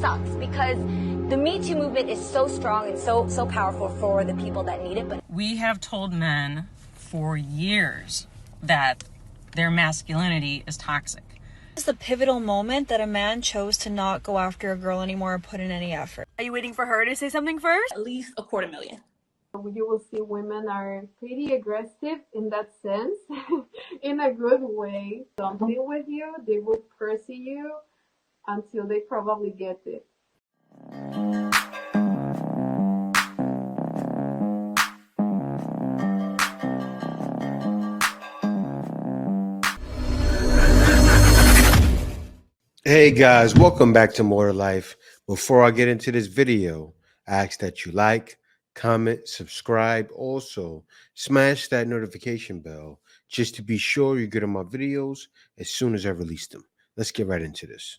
sucks because the Me Too movement is so strong and so powerful for the people that need it. But we have told men for years that their masculinity is toxic. This is the pivotal moment that a man chose to not go after a girl anymore or put in any effort. Are you waiting for her to say something first? At least $250,000. You will see women are pretty aggressive in that sense, in a good way. Don't deal with you, they will pursue you until they probably get it. Hey guys, welcome back to More Life. Before I get into this video, I ask that you like, comment, subscribe. Also, smash that notification bell just to be sure you're getting my videos as soon as I release them. Let's get right into this.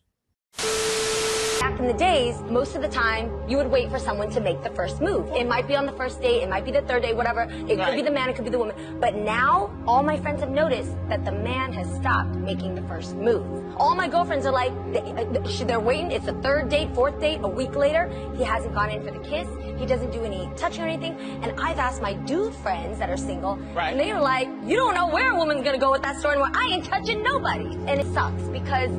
back in the days, most of the time, you would wait for someone to make the first move. It might be on the first date, it might be the third date, whatever. It could be the man, it could be the woman. But now, all my friends have noticed that the man has stopped making the first move. All my girlfriends are like, they're waiting. It's the third date, fourth date, a week later. He hasn't gone in for the kiss. He doesn't do any touching or anything. And I've asked my dude friends that are single, and they are like, you don't know where a woman's gonna go with that story anymore. I ain't touching nobody. And it sucks because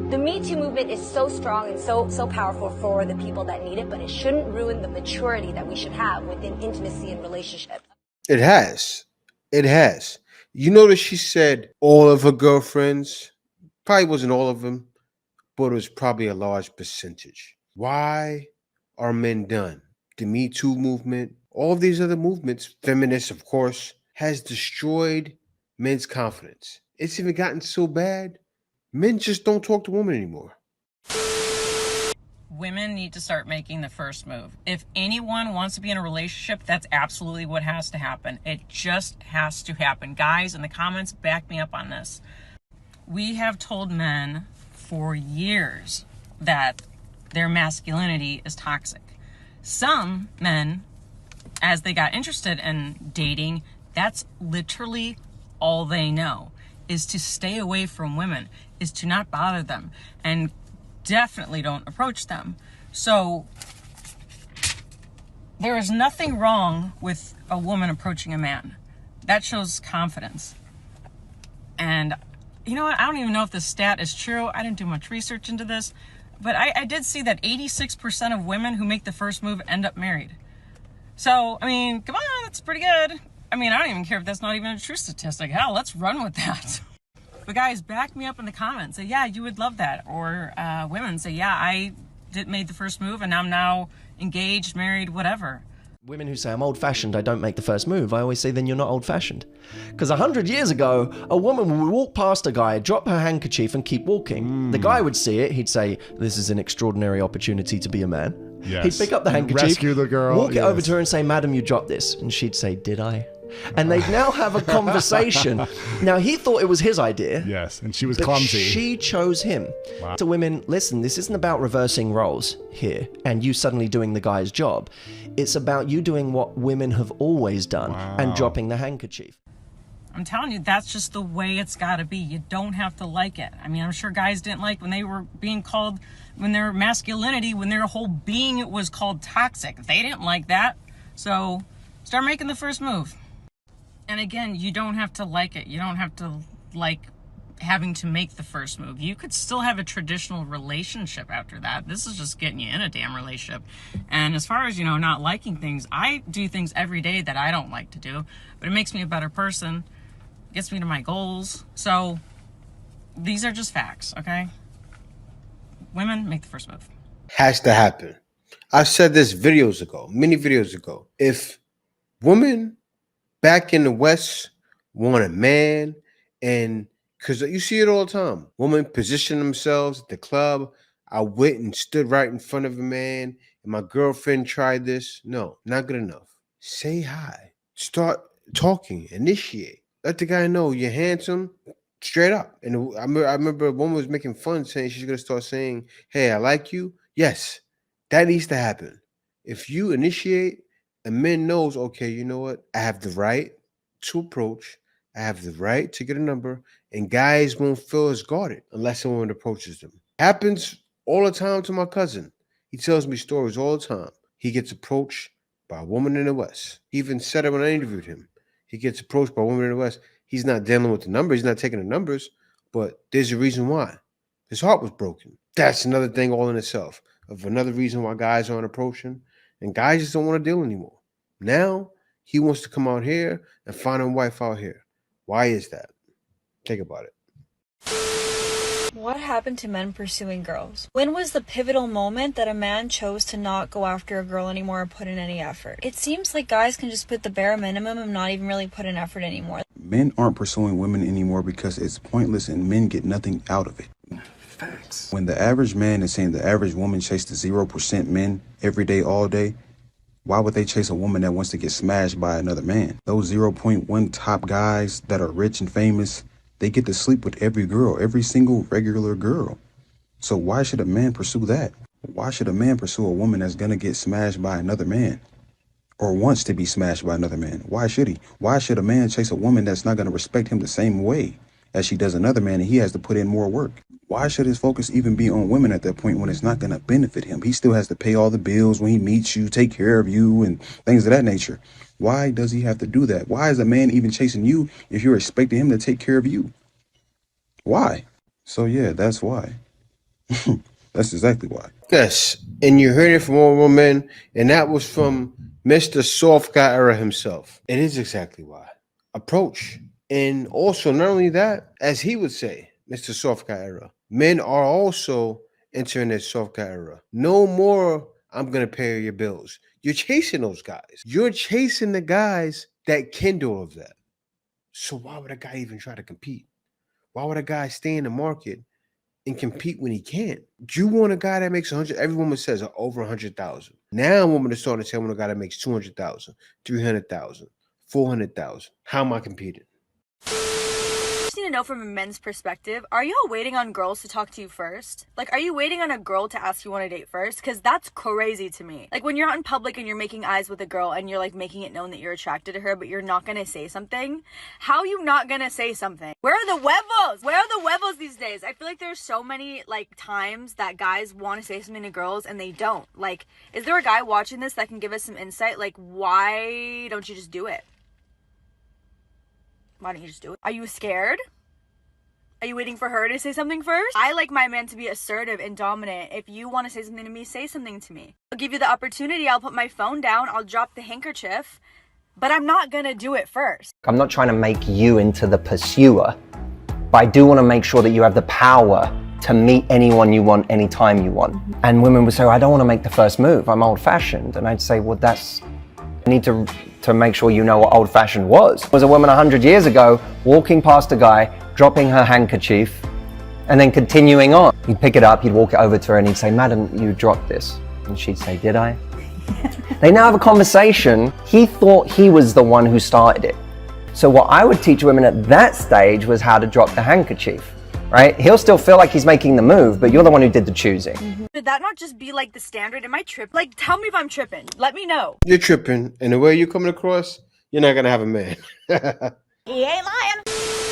the Me Too movement is so strong and so powerful for the people that need it, but it shouldn't ruin the maturity that we should have within intimacy and relationship. It has. It has. You notice she said all of her girlfriends, probably wasn't all of them, but it was probably a large percentage. Why are men done? The Me Too movement, all of these other movements, feminists, of course, has destroyed men's confidence. It's even gotten so bad, men just don't talk to women anymore. Women need to start making the first move. If anyone wants to be in a relationship, that's absolutely what has to happen. It just has to happen. Guys, in the comments, back me up on this. We have told men for years that their masculinity is toxic. Some men, as they got interested in dating, that's literally all they know, is to stay away from women, is to not bother them, and definitely don't approach them. So there is nothing wrong with a woman approaching a man. That shows confidence. And you know what? I don't even know if this stat is true. I didn't do much research into this, but I did see that 86% of women who make the first move end up married. So, I mean, come on, that's pretty good. I mean, I don't even care if that's not even a true statistic. Hell, let's run with that. But guys, back me up in the comments. Say, yeah, you would love that. Or women say, yeah, I made the first move and I'm now engaged, married, whatever. Women who say, I'm old-fashioned, I don't make the first move, I always say, then you're not old-fashioned. Because 100 years ago, a woman would walk past a guy, drop her handkerchief and keep walking. The guy would see it, he'd say, this is an extraordinary opportunity to be a man. Yes. He'd pick up the handkerchief, rescue the girl, walk it over to her and say, madam, you dropped this. And she'd say, did I? And they'd now have a conversation. Now, he thought it was his idea. Yes, and she was but clumsy. She chose him. Wow. To women, listen, this isn't about reversing roles here and you suddenly doing the guy's job. It's about you doing what women have always done and dropping the handkerchief. I'm telling you, that's just the way it's got to be. You don't have to like it. I mean, I'm sure guys didn't like when they were being called, when their masculinity, when their whole being was called toxic. They didn't like that. So start making the first move. And again, you don't have to like it. You don't have to like having to make the first move. You could still have a traditional relationship after that. This is just getting you in a damn relationship. And as far as, you know, not liking things, I do things every day that I don't like to do, but it makes me a better person, gets me to my goals. So these are just facts, okay? Women, make the first move. Has to happen. I said this videos ago, many videos ago. If women back in the West want a man, and because you see it all the time, women position themselves at the club. I went and stood right in front of a man, and my girlfriend tried this. No, not good enough. Say hi. Start talking. Initiate. Let the guy know you're handsome. Straight up. And I remember a woman was making fun, saying she's gonna start saying, "Hey, I like you." Yes, that needs to happen. If you initiate, a man knows, okay, you know what? I have the right to approach. I have the right to get a number, and guys won't feel as guarded unless someone approaches them. Happens all the time to my cousin. He tells me stories all the time. He gets approached by a woman in the West. He even said it when I interviewed him. He gets approached by a woman in the West. He's not dealing with the numbers. He's not taking the numbers, but there's a reason why. His heart was broken. That's another thing all in itself of another reason why guys aren't approaching, and guys just don't want to deal anymore. Now he wants to come out here and find a wife out here. Why is that? Think about it. What happened to men pursuing girls? When was the pivotal moment that a man chose to not go after a girl anymore or put in any effort? It seems like guys can just put the bare minimum and not even really put in effort anymore. Men aren't pursuing women anymore because it's pointless and men get nothing out of it. Facts. When the average man is saying the average woman chases 0% men every day, all day, why would they chase a woman that wants to get smashed by another man? Those 0.1 top guys that are rich and famous, they get to sleep with every girl, every single regular girl. So why should a man pursue that? Why should a man pursue a woman that's going to get smashed by another man or wants to be smashed by another man? Why should he? Why should a man chase a woman that's not going to respect him the same way as she does another man and he has to put in more work? Why should his focus even be on women at that point when it's not going to benefit him? He still has to pay all the bills when he meets you, take care of you, and things of that nature. Why does he have to do that? Why is a man even chasing you if you're expecting him to take care of you? Why? So yeah, that's why. That's exactly why. Yes, and you heard it from all women, and that was from Mr. Soft Guy Era himself. It is exactly why. Approach. And also, not only that, as he would say, Mr. Soft Guy Era, men are also entering this soft guy era. No more, I'm going to pay your bills. You're chasing those guys. You're chasing the guys that can do all of that. So why would a guy even try to compete? Why would a guy stay in the market and compete when he can't? Do you want a guy that makes 100? Every woman says over 100,000. Now a woman is starting to tell me a guy that makes 200,000, 300,000, 400,000. How am I competing? I just need to know from a men's perspective, are y'all waiting on girls to talk to you first? Like, are you waiting on a girl to ask you on a date first? Because that's crazy to me. Like, when you're out in public and you're making eyes with a girl and you're like making it known that you're attracted to her, but you're not gonna say something, how are you not gonna say something? Where are the huevos? Where are the huevos these days? I feel like there's so many like times that guys want to say something to girls and they don't. Like, is there a guy watching this that can give us some insight? Like, why don't you just do it? Why don't you just do it? Are you scared? Are you waiting for her to say something first? I like my man to be assertive and dominant. If you want to say something to me, say something to me. I'll give you the opportunity. I'll put my phone down. I'll drop the handkerchief. But I'm not gonna do it first. I'm not trying to make you into the pursuer, but I do want to make sure that you have the power to meet anyone you want, anytime you want. And women would say, I don't want to make the first move. I'm old-fashioned. And I'd say, well, I need to make sure you know what old-fashioned was. There was a woman 100 years ago walking past a guy, dropping her handkerchief, and then continuing on. He'd pick it up, he'd walk it over to her, and he'd say, Madam, you dropped this. And she'd say, did I? They now have a conversation. He thought he was the one who started it. So what I would teach women at that stage was how to drop the handkerchief, right? He'll still feel like he's making the move, but you're the one who did the choosing. Should that not just be like the standard? Am I tripping? Like, tell me if I'm tripping. Let me know. You're tripping, and the way you're coming across, you're not gonna have a man. He ain't lying.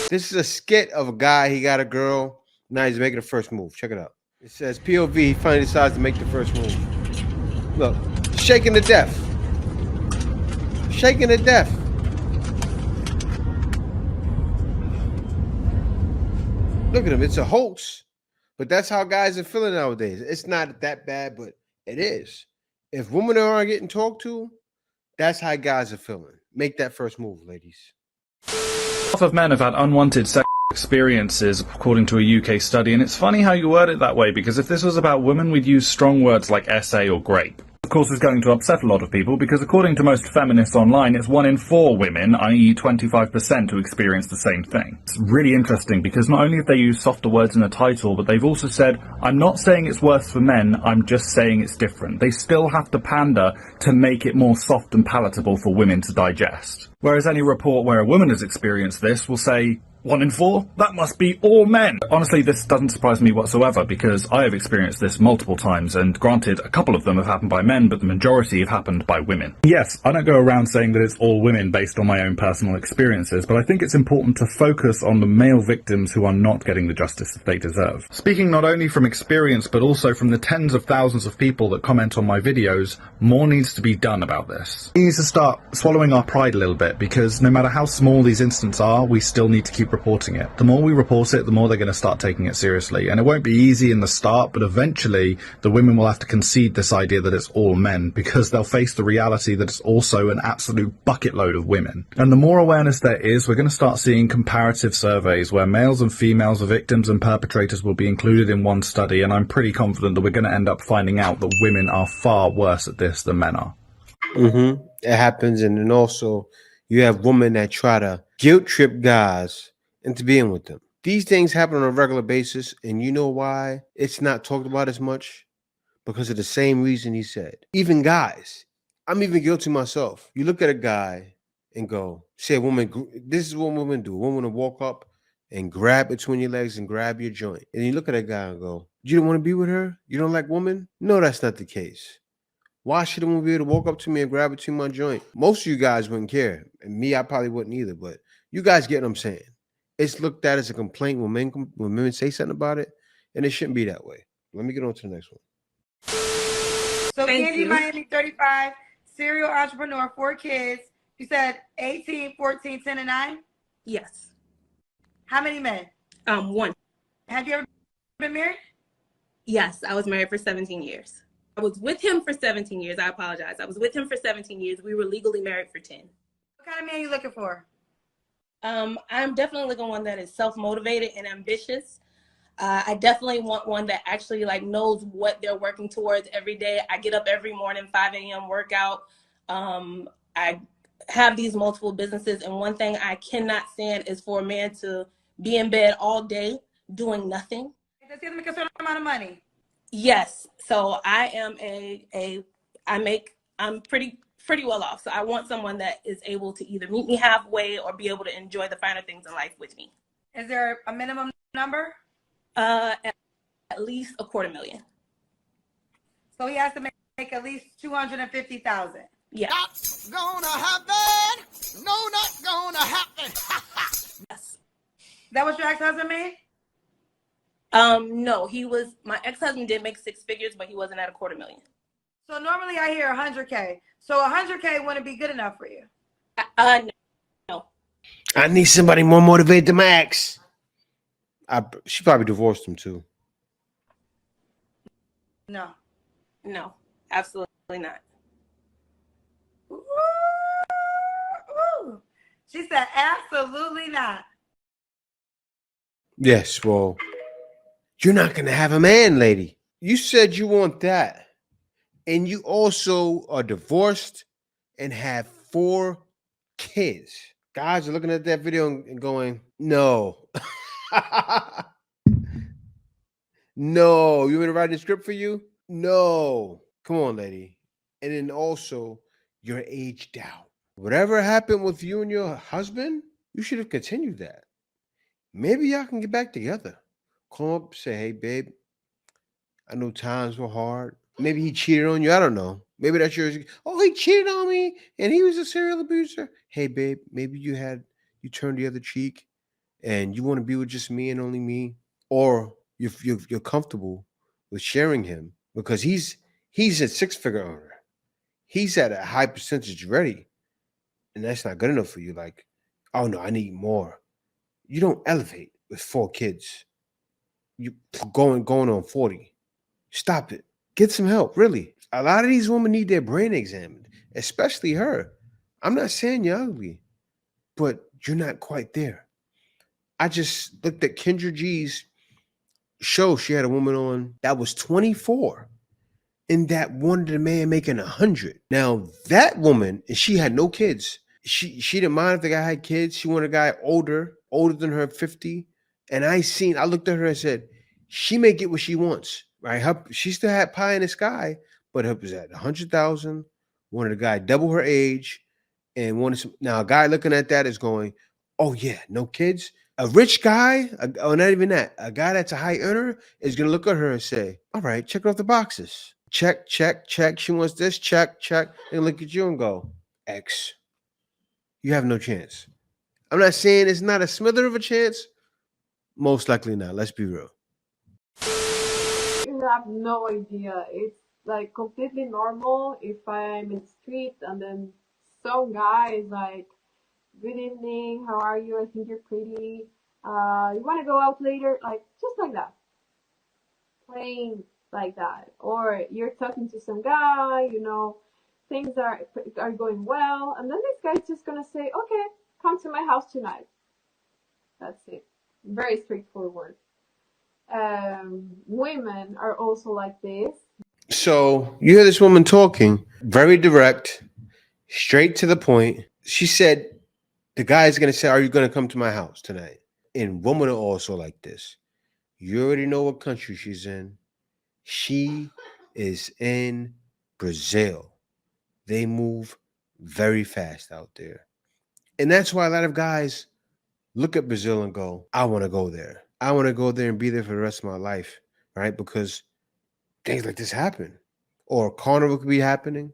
This is a skit of a guy, he got a girl, now he's making the first move. Check it out. It says POV, he finally decides to make the first move. Look, shaking to death. Shaking to death. Look at him, it's a hoax. But that's how guys are feeling nowadays. It's not that bad, but it is. If women aren't getting talked to, that's how guys are feeling. Make that first move, ladies. Half of men have had unwanted sexual experiences, according to a UK study, and it's funny how you word it that way, because if this was about women, we'd use strong words like essay or grape. Of course, it's going to upset a lot of people, because according to most feminists online, it's 1 in 4 women, i.e. 25%, who experience the same thing. It's really interesting, because not only have they used softer words in the title, but they've also said, I'm not saying it's worse for men, I'm just saying it's different. They still have to pander to make it more soft and palatable for women to digest. Whereas any report where a woman has experienced this will say, 1 in 4? That must be all men. Honestly, this doesn't surprise me whatsoever because I have experienced this multiple times, and granted, a couple of them have happened by men, but the majority have happened by women. Yes, I don't go around saying that it's all women based on my own personal experiences, but I think it's important to focus on the male victims who are not getting the justice that they deserve. Speaking not only from experience, but also from the tens of thousands of people that comment on my videos, more needs to be done about this. We need to start swallowing our pride a little bit, because no matter how small these incidents are, we still need to keep reporting it. The more we report it, the more they're going to start taking it seriously. And it won't be easy in the start, but eventually the women will have to concede this idea that it's all men, because they'll face the reality that it's also an absolute bucket load of women. And the more awareness there is, we're going to start seeing comparative surveys where males and females of victims and perpetrators will be included in one study, and I'm pretty confident that we're going to end up finding out that women are far worse at this than men are. It happens, and then also you have women that try to guilt trip guys into being with them. These things happen on a regular basis, and you know why it's not talked about as much? Because of the same reason he said. Even guys, I'm even guilty myself. You look at a guy and go, say a woman, this is what women do. A woman will walk up and grab between your legs and grab your joint. And you look at a guy and go, you don't want to be with her? You don't like women? No, that's not the case. Why should a woman be able to walk up to me and grab between my joint? Most of you guys wouldn't care. And me, I probably wouldn't either. But you guys get what I'm saying. It's looked at as a complaint when women say something about it. And it shouldn't be that way. Let me get on to the next one. So Candy Miami, 35, serial entrepreneur, 4 kids. You said 18, 14, 10, and 9? Yes. How many men? 1. Have you ever been married? Yes, I was married for 17 years. I was with him for 17 years. I apologize. I was with him for 17 years. We were legally married for 10. What kind of man are you looking for? I'm definitely looking for one that is self-motivated and ambitious. I definitely want one that actually knows what they're working towards every day. I get up every morning, 5 a.m. workout. I have these multiple businesses, and one thing I cannot stand is for a man to be in bed all day doing nothing. Does he make a certain amount of money? Yes. So I am I'm pretty well off. So I want someone that is able to either meet me halfway or be able to enjoy the finer things in life with me. Is there a minimum number? At least $250,000. So he has to make at least $250,000. Yeah. Not gonna happen. No, not gonna happen. Yes. Is that what your ex-husband made? No, my ex-husband did make 6 figures, but he wasn't at $250,000. So normally I hear 100K. So 100K wouldn't be good enough for you? No. I need somebody more motivated than my ex. She probably divorced him too. No, absolutely not. Ooh. She said absolutely not. Yes, well, you're not going to have a man, lady. You said you want that. And you also are divorced and have 4 kids. Guys are looking at that video and going, no. No. You want me to write a script for you? No. Come on, lady. And then also, you're aged out. Whatever happened with you and your husband, you should have continued that. Maybe y'all can get back together. Call up, say, hey, babe, I know times were hard. Maybe he cheated on you. I don't know. Maybe that's yours. Oh, he cheated on me and he was a serial abuser. Hey, babe, maybe you turned the other cheek and you want to be with just me and only me. Or you're comfortable with sharing him because he's a 6-figure earner. He's at a high percentage ready. And that's not good enough for you. Like, oh no, I need more. You don't elevate with 4 kids. You going on 40. Stop it. Get some help, really. A lot of these women need their brain examined, especially her. I'm not saying you're ugly, but you're not quite there. I just looked at Kendra G's show. She had a woman on that was 24 and that wanted a man making 100. Now, that woman, and she had no kids. She didn't mind if the guy had kids. She wanted a guy older than her, 50. And I looked at her and said, she may get what she wants, right? She still had pie in the sky, but her was at 100,000, wanted a guy double her age, and wanted some. Now, a guy looking at that is going, oh yeah, no kids, A rich guy, or not even that, a guy that's a high earner is going to look at her and say, all right, check off the boxes. Check, check, check. She wants this, check, check. And look at you and go, X, you have no chance. I'm not saying it's not a smither of a chance. Most likely not. Let's be real. You have no idea. It's like completely normal if I'm in the street and then some guy is like, good evening, how are you? I think you're pretty. You want to go out later? Like, just like that. Plain like that. Or you're talking to some guy, things are going well, and then this guy's just gonna say, okay, come to my house tonight. That's it. Very straightforward. Women are also like this. So you hear this woman talking, very direct, straight to the point. She said, the guy's going to say, are you going to come to my house tonight? And women are also like this. You already know what country she's in. She is in Brazil. They move very fast out there. And that's why a lot of guys look at Brazil and go, I want to go there. I want to go there and be there for the rest of my life, right? Because things like this happen. Or a carnival could be happening,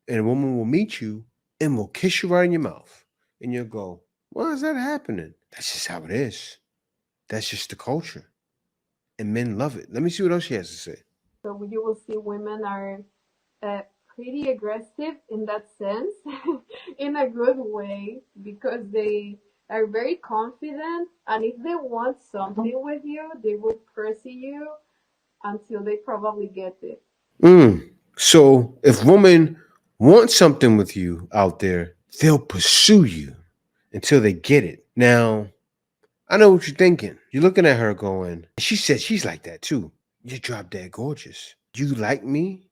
and a woman will meet you and will kiss you right in your mouth. And you'll go, why is that happening? That's just how it is. That's just the culture. And men love it. Let me see what else she has to say. So you will see women are pretty aggressive in that sense, in a good way, because they are very confident, and if they want something with you, they will pursue you until they probably get it. So if women want something with you out there, they'll pursue you until they get it. Now, I know what you're thinking. You're looking at her going, she said she's like that too. You're drop dead gorgeous. You like me?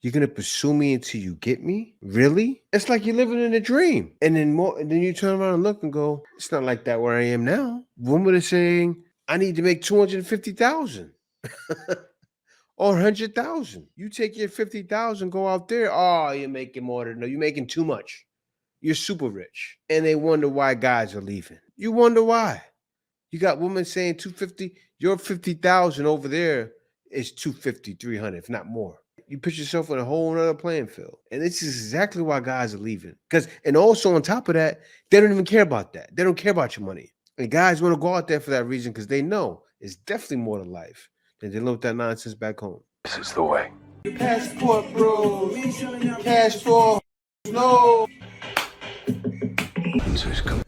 You're gonna pursue me until you get me? Really? It's like you're living in a dream. And then you turn around and look and go, it's not like that where I am now. Women are saying, I need to make 250,000 or 100,000. You take your 50,000, go out there. Oh, you're making more than, no, you're making too much. You're super rich. And they wonder why guys are leaving. You wonder why. You got women saying 250, your 50,000 over there is 250, 300, if not more. You put yourself in a whole other playing field. And this is exactly why guys are leaving. And also on top of that, they don't even care about that. They don't care about your money. And guys want to go out there for that reason because they know it's definitely more to life than they look that nonsense back home. This is the way. Passport, bro. Passport. No. Answers come.